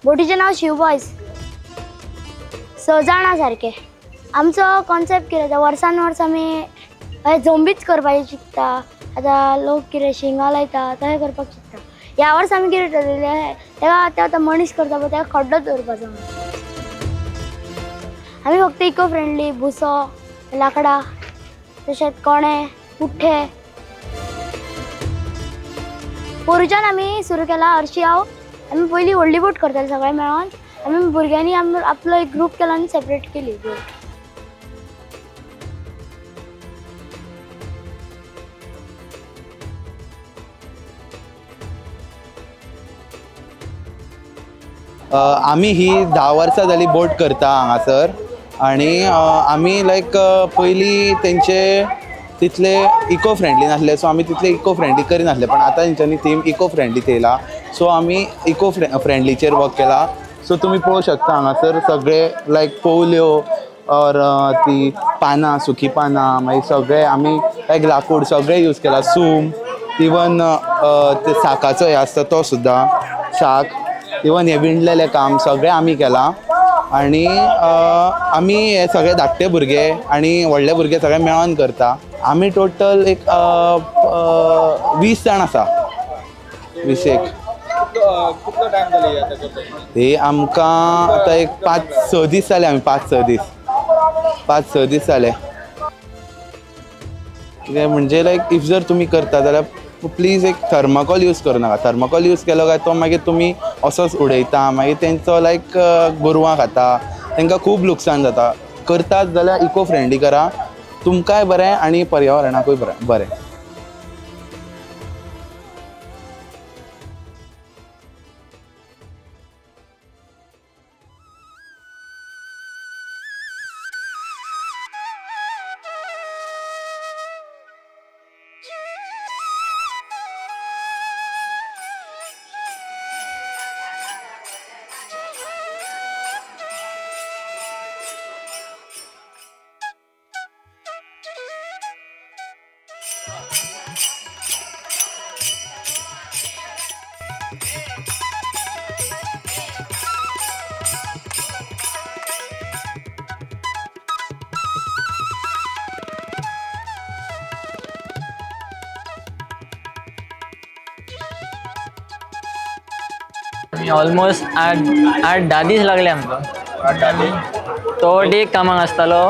बोटीचें नांव शिव बॉयज 6 जाणां सारके। आमचो कॉन्सेप्ट कितें वर्सान वर्स आमी झोंबीच करपाचें चिंतता। आतां लोक कितें शिंगा लायता तशें करपाक चिंतता। ह्या वर्स आमी कितें ठरयलें तेका आतां मनीस करता पळय तेका खड्डो दवरपाचो। आमी फक्त इको फ्रेंडली भुसो लाकडां तशेंच कोणे पुठ्ठे पोरुच्यान आमी सुरू केला। हरशीं आमी पयलीं व्हडली बोट करताले सगळे मेळोन। आमी भुरग्यांनी आपलो एक ग्रूप केलो आनी सेपरेट केली बोट। आमी ही 10 वर्सां जाली बोट करता हांगासर आनी आमी लायक पयलीं तेंचे तितले इको फ्रेंडली नासले, सो आमी तितले इको फ्रेंडली करिनासले, पण आतां तेंच्यांनी थीम इको फ्रेंडली थेयला, सो आमी इको फ्रेंडलीचेर वर्क केला। सो तुमी पळोवंक शकता हांगासर सगळे लायक पोवल्यो और ती पानां सुकी पानां मागीर सगळे आमी लायक लाकूड सगळे यूज केला। सूम इवन ते साकाचो हे आसता तो सुद्दां शाक इवन हे विणलेलें काम सगळें आमी केलां। आनी आमी हे सगळे धाकटे भुरगे आनी व्हडले भुरगे सगळे मेळोन करता। आमी टोटल एक 20 जाण आसा। 20 एक कितलो टाइम जालो हे आमकां आतां एक 5-6 दीस जाले। आमी 5-6 दीस जाले। कितें म्हणजे लायक इफ जर तुमी करता जाल्यार प्लीज एक थर्माकोल यूज करूं नाका। थर्माकोल यूज केलो काय तो मागीर तुमी असोच उडयता, मागीर तेंचो लायक गोरवां खाता, तांकां खूब लुकसाण जाता। करतात जाल्यार इको फ्रेंडली करा, तुमकांय बरें आनी पर्यावरणाकूय बरें। ऑलमोस्ट 8-10 दीस लागले आमकां। तो डे कामाक आसतालो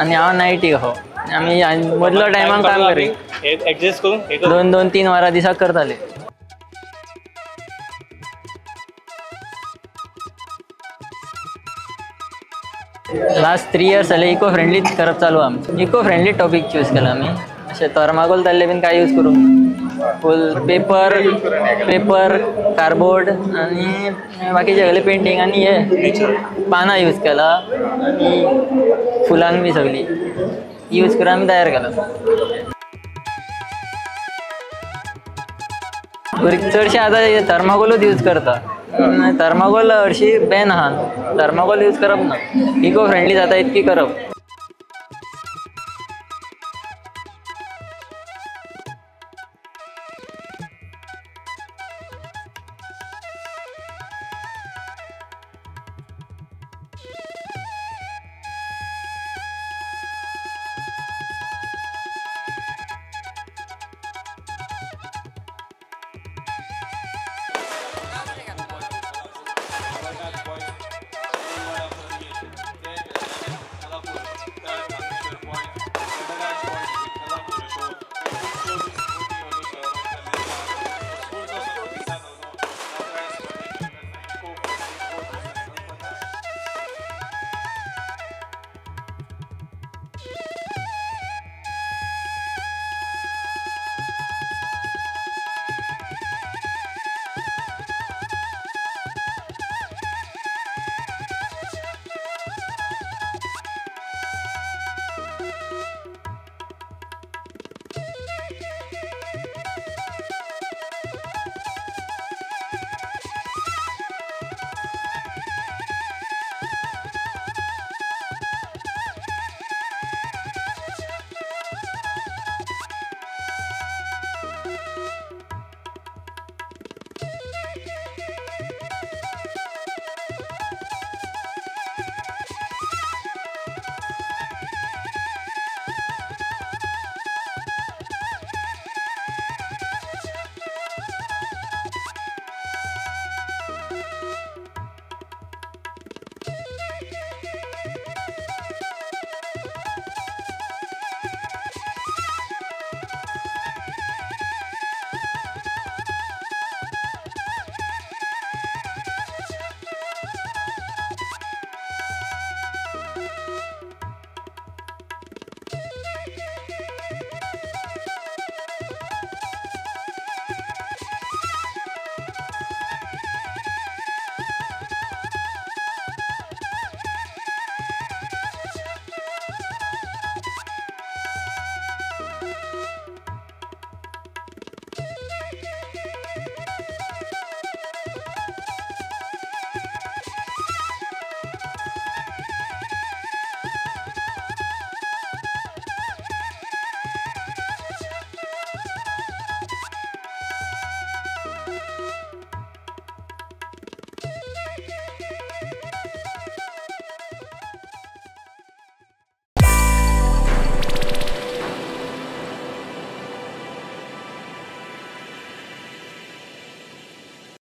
आनी हांव नायटी कसो। आमी मदलो टायमान काम करी एडजस्ट करून 2-3 वरां दिसाक करताले। लास्ट 3 years जाले इको फ्रेंडलीच करप चालू आमचें। इको फ्रेंडली टॉपिक चूज केला आमी। अशें थर्माकोल जाल्ले बीन काय यूज करूंक ना। फूल पेपर कार्डबोर्ड आनी बाकीचे सगळे पेंटींग आनी हे पानां यूज केला आनी फुलांक बी सगळी यूज करून आमी तयार केला। चडशे आतां थर्माकोलूच यूज करता। थर्माकोल हरशीं बॅन आहा, थर्माकोल यूज करप ना। इको फ्रेंडली जाता इतकी करप।